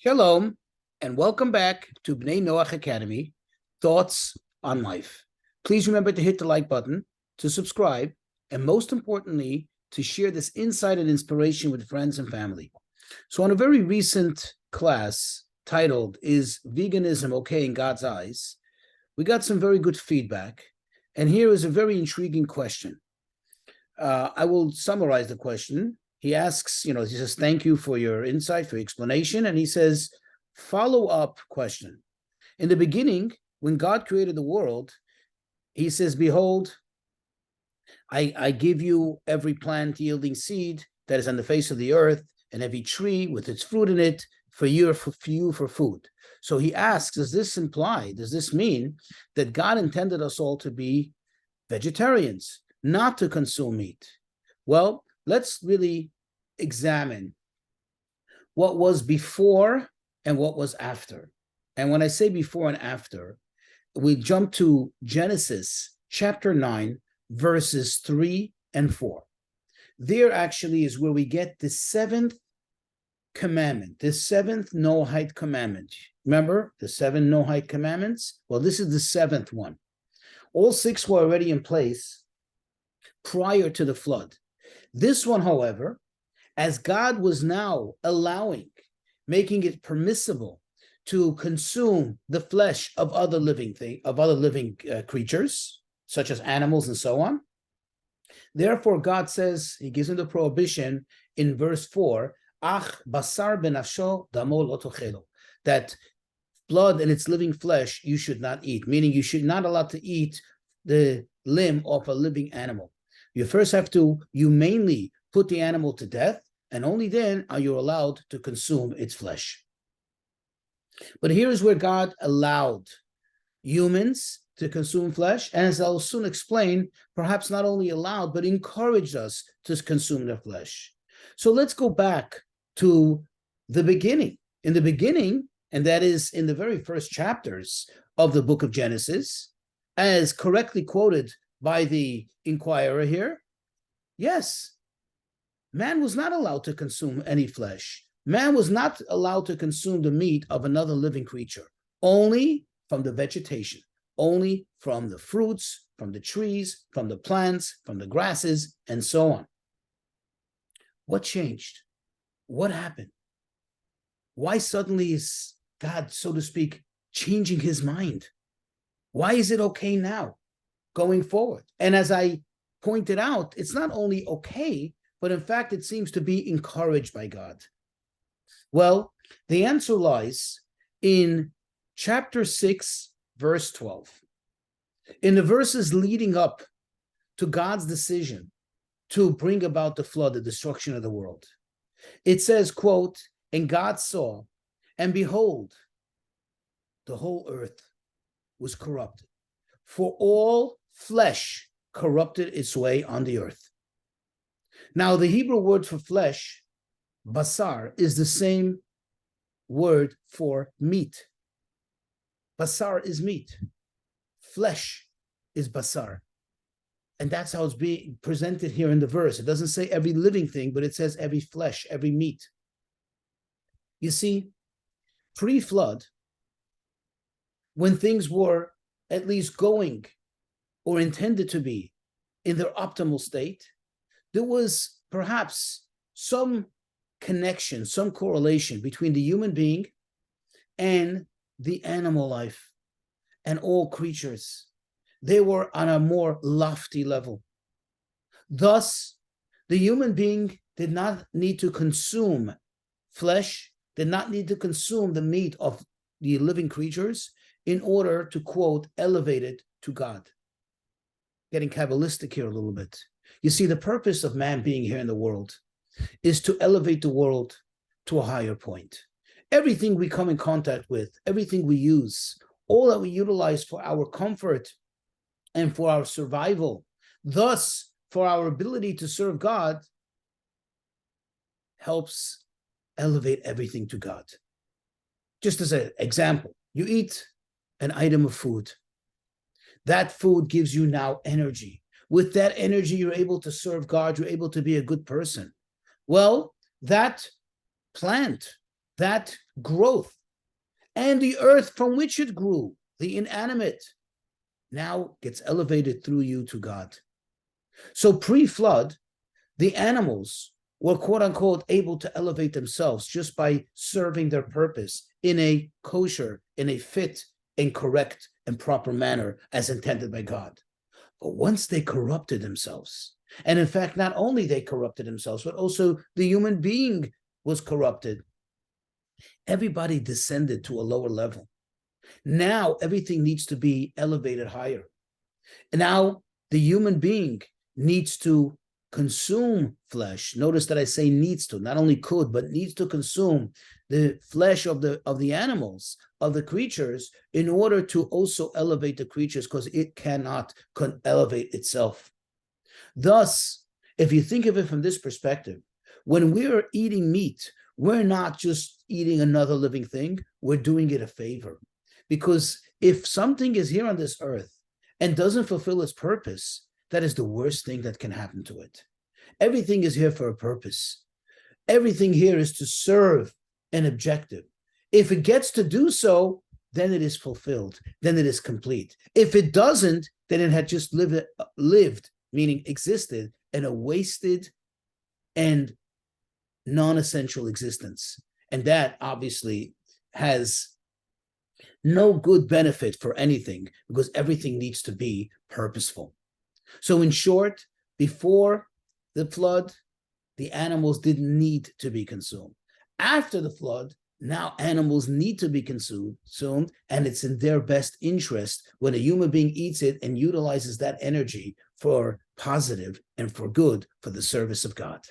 Shalom, and welcome back to Bnei Noach Academy, Thoughts on Life. Please remember to hit the like button, to subscribe, and most importantly, to share this insight and inspiration with friends and family. So on a very recent class titled, Is Veganism Okay in God's Eyes? We got some very good feedback, and here is a very intriguing question. I will summarize the question. He asks, he says, thank you for your insight, for your explanation. And he says, follow-up question. In the beginning, when God created the world, he says, behold, I give you every plant yielding seed that is on the face of the earth, and every tree with its fruit in it for you for food. So he asks, does this mean that God intended us all to be vegetarians, not to consume meat? Well, let's really examine what was before and what was after. And when I say before and after, we jump to Genesis chapter 9, verses 3 and 4. There actually is where we get the seventh commandment, the seventh Noahide commandment. Remember the seven Noahide commandments? Well, this is the seventh one. All six were already in place prior to the flood. This one, however, as God was now making it permissible to consume the flesh of other living creatures, such as animals and so on. Therefore, God says, he gives him the prohibition in verse 4, Ach basar benafsho damo lo tochelo, that blood and its living flesh you should not eat, meaning you should not allow to eat the limb of a living animal. You first have to humanely put the animal to death, and only then are you allowed to consume its flesh. But here is where God allowed humans to consume flesh, and as I'll soon explain, perhaps not only allowed, but encouraged us to consume their flesh. So let's go back to the beginning. In the beginning, and that is in the very first chapters of the book of Genesis, as correctly quoted by the inquirer here, yes, man was not allowed to consume any flesh. Man was not allowed to consume the meat of another living creature, only from the vegetation, only from the fruits, from the trees, from the plants, from the grasses, and so on. What changed? What happened? Why suddenly is God, so to speak, changing his mind? Why is it okay now, going forward? And as I pointed out, it's not only okay, but in fact, it seems to be encouraged by God. Well, the answer lies in chapter 6, verse 12. In the verses leading up to God's decision to bring about the flood, the destruction of the world, it says, quote, and God saw, and behold, the whole earth was corrupted, for all flesh corrupted its way on the earth. Now, the Hebrew word for flesh, basar, is the same word for meat. Basar is meat. Flesh is basar. And that's how it's being presented here in the verse. It doesn't say every living thing, but it says every flesh, every meat. You see, pre-flood, when things were at least going or intended to be in their optimal state, there was perhaps some connection, some correlation between the human being and the animal life and all creatures. They were on a more lofty level. Thus, the human being did not need to consume flesh, did not need to consume the meat of the living creatures in order to, quote, elevate it to God. Getting Kabbalistic here a little bit. You see, the purpose of man being here in the world is to elevate the world to a higher point. Everything we come in contact with, everything we use, all that we utilize for our comfort and for our survival, thus for our ability to serve God, helps elevate everything to God. Just as an example, you eat an item of food. That food gives you now energy. With that energy, you're able to serve God. You're able to be a good person. Well, that plant that growth, and the earth from which it grew, the inanimate, now gets elevated through you to God. So pre-flood, the animals were quote unquote able to elevate themselves just by serving their purpose in a kosher, in a fit and correct and proper manner as intended by God. But once they corrupted themselves, and in fact, not only they corrupted themselves, but also the human being was corrupted, everybody descended to a lower level. Now everything needs to be elevated higher. And now the human being needs to consume flesh. Notice that I say needs to, not only could, but needs to consume the flesh of the animals, of the creatures, in order to also elevate the creatures, because it cannot elevate itself. Thus, if you think of it from this perspective, when we're eating meat, we're not just eating another living thing, we're doing it a favor. Because if something is here on this earth and doesn't fulfill its purpose, that is the worst thing that can happen to it. Everything is here for a purpose. Everything here is to serve an objective. If it gets to do so, then it is fulfilled, then it is complete. If it doesn't, then it had just lived, meaning existed, in a wasted and non-essential existence. And that obviously has no good benefit for anything, because everything needs to be purposeful. So in short, before the flood, the animals didn't need to be consumed. After the flood, now animals need to be consumed, and it's in their best interest when a human being eats it and utilizes that energy for positive and for good, for the service of God.